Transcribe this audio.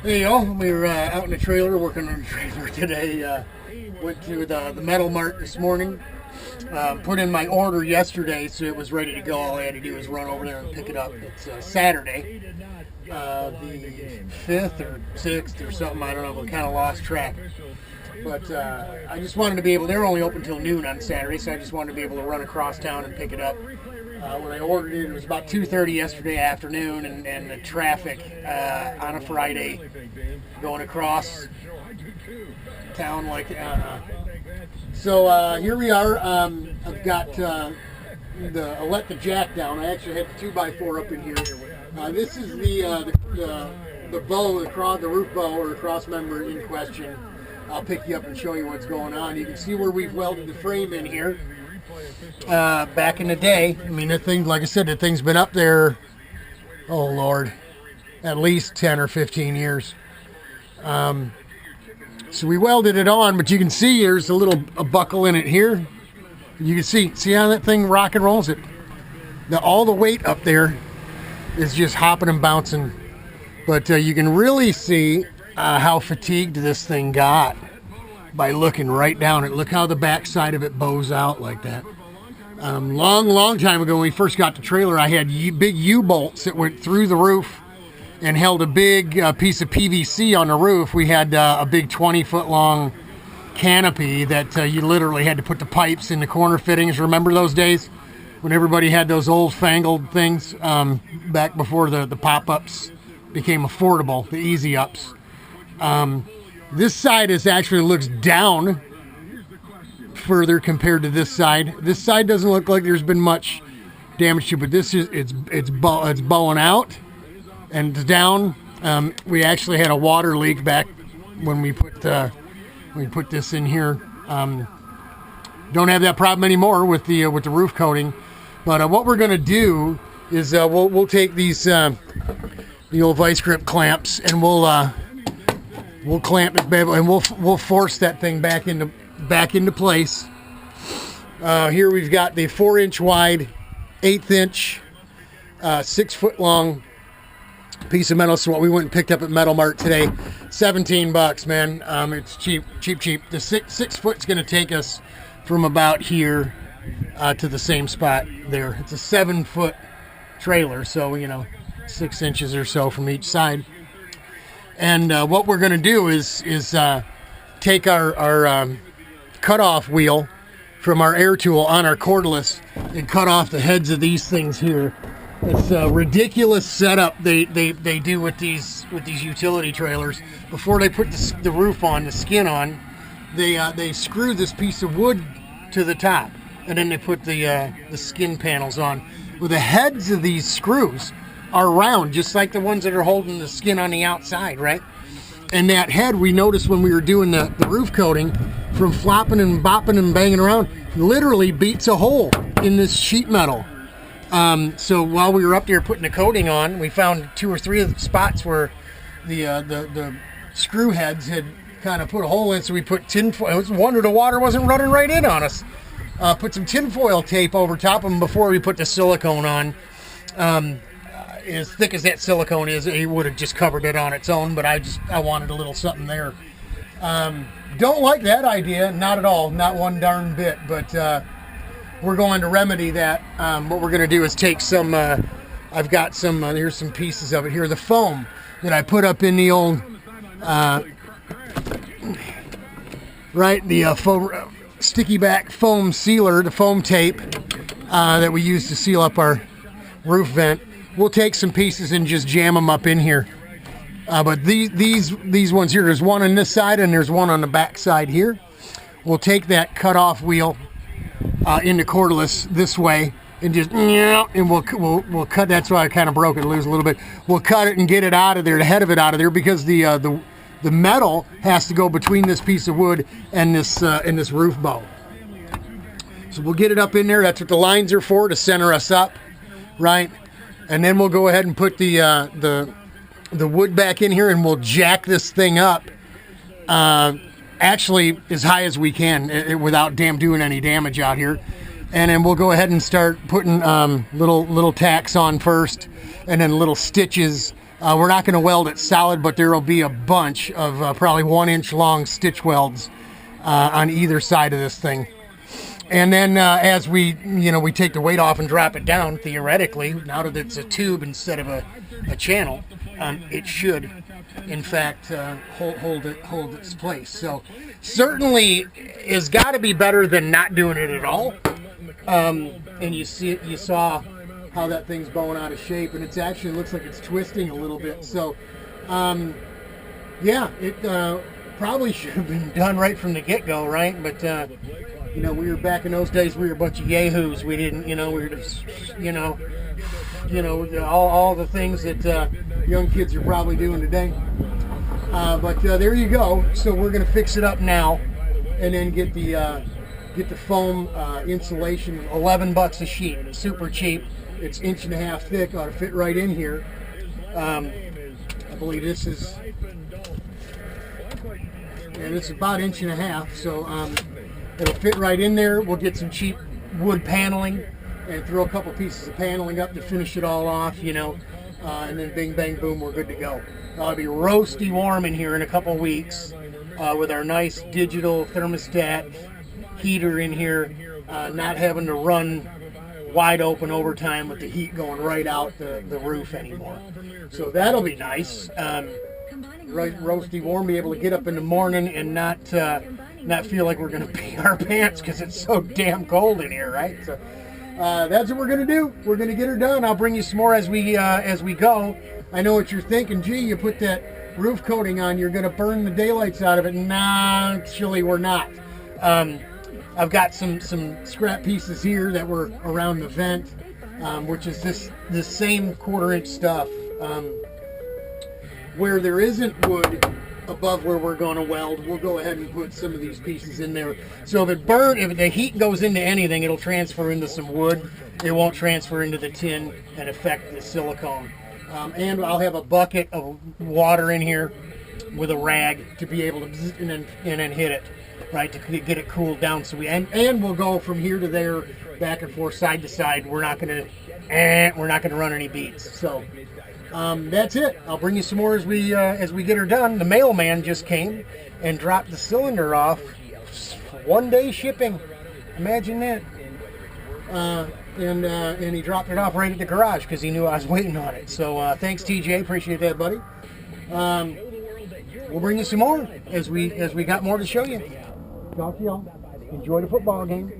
Hey y'all, we were out in the trailer working on the trailer today. Went to the Metal Mart this morning. Put in my order yesterday, so it was ready to go. All I had to do was run over there and pick it up. It's Saturday, the 5th or 6th or something. I don't know, but kind of lost track. But I just wanted to be able, they're only open till noon on Saturday, so I just wanted to be able to run across town and pick it up. When I ordered it, it was about 2:30 yesterday afternoon, and the traffic on a Friday going across town like So here we are. I've got I let the jack down. I actually had the 2x4 up in here. This is the bow, the roof bow or cross member in question. I'll pick you up and show you what's going on. You can see where we've welded the frame in here. Back in the day, I mean, the thing, like I said, the thing's been up there, oh Lord, at least 10 or 15 years. So we welded it on, but you can see there's a buckle in it here. You can see how that thing rock and rolls it. All the weight up there is just hopping and bouncing. But you can really see how fatigued this thing got by looking right down it. Look how the back side of it bows out like that. Long time ago when we first got the trailer, I had big U-bolts that went through the roof and held a big piece of PVC on the roof. We had a big 20-foot long canopy that you literally had to put the pipes in the corner fittings. Remember those days when everybody had those old fangled things back before the pop-ups became affordable, the easy ups. This side actually looks down further compared to this side. This side doesn't look like there's been much damage to, but this is it's bowing out and it's down. We actually had a water leak back when we put this in here. Don't have that problem anymore with the roof coating. But what we're going to do is we'll take these the old vice grip clamps and we'll clamp it and we'll force that thing back into place. Here we've got the 4-inch wide, 1/8 inch, 6-foot long piece of metal. So what we went and picked up at Metal Mart today, $17, man. It's cheap. The 6 foot's going to take us from about here to the same spot there. It's a 7-foot trailer, so 6 inches or so from each side. And what we're going to do is take our cutoff wheel from our air tool on our cordless and cut off the heads of these things here. It's a ridiculous setup they do with these utility trailers. Before they put the roof on, the skin on, they screw this piece of wood to the top, and then they put the skin panels on. Well, the heads of these screws are round, just like the ones that are holding the skin on the outside, right? And that head, we noticed when we were doing the roof coating, from flopping and bopping and banging around, literally beats a hole in this sheet metal. So while we were up there putting the coating on, we found 2 or 3 of the spots where the screw heads had kind of put a hole in, so we put tinfoil. It was a wonder the water wasn't running right in on us. Put some tinfoil tape over top of them before we put the silicone on. As thick as that silicone is, it would have just covered it on its own, but I wanted a little something there. Don't like that idea, not at all, not one darn bit, but we're going to remedy that. What we're going to do is take some, I've got some, here's some pieces of it here, the foam that I put up in the old, the sticky back foam sealer, the foam tape that we use to seal up our roof vent. We'll take some pieces and just jam them up in here. But these ones here, there's one on this side and there's one on the back side here. We'll take that cut-off wheel into cordless this way and just, and we'll cut. That's why I kind of broke it loose a little bit. We'll cut it and get it out of there, the head of it out of there, because the metal has to go between this piece of wood and this roof bow. So we'll get it up in there. That's what the lines are for, to center us up, right? And then we'll go ahead and put the wood back in here, and we'll jack this thing up actually as high as we can without doing any damage out here. And then we'll go ahead and start putting little tacks on first, and then little stitches We're not going to weld it solid, but there will be a bunch of probably 1-inch long stitch welds on either side of this thing. And then as we take the weight off and drop it down, theoretically, now that it's a tube instead of a channel, it should, in fact, hold its place. So certainly it's got to be better than not doing it at all. And you saw how that thing's bowing out of shape, and it actually looks like it's twisting a little bit. So yeah, it probably should have been done right from the get-go, right? But we were back in those days. We were a bunch of yahoos. We didn't, we were just, all the things that young kids are probably doing today. But there you go. So we're gonna fix it up now, and then get the foam insulation. $11 a sheet, super cheap. It's 1.5 inches thick. Ought to fit right in here. I believe this is, and it's about 1.5 inches. So it'll fit right in there. We'll get some cheap wood paneling and throw a couple pieces of paneling up to finish it all off, and then bing, bang, boom, we're good to go. It'll be roasty warm in here in a couple weeks with our nice digital thermostat heater in here, not having to run wide open overtime with the heat going right out the roof anymore. So that'll be nice. Roasty warm, be able to get up in the morning and not feel like we're going to pee our pants because it's so damn cold in here, right? So that's what we're going to do. We're going to get her done. I'll bring you some more as we go. I know what you're thinking. Gee, you put that roof coating on, you're going to burn the daylights out of it. Nah, actually we're not. I've got some scrap pieces here that were around the vent, which is this same 1/4 inch stuff. Where there isn't wood above where we're going to weld, we'll go ahead and put some of these pieces in there. So if the heat goes into anything, it'll transfer into some wood. It won't transfer into the tin and affect the silicone. And I'll have a bucket of water in here with a rag to be able to and then hit it, right, to get it cooled down. So and we'll go from here to there, back and forth, side to side. We're not gonna run any beads. So that's it. I'll bring you some more as we get her done. The mailman just came and dropped the cylinder off. 1-day shipping. Imagine that. And he dropped it off right at the garage because he knew I was waiting on it. So thanks, TJ. Appreciate that, buddy. We'll bring you some more as we got more to show you. Talk to y'all. Enjoy the football game.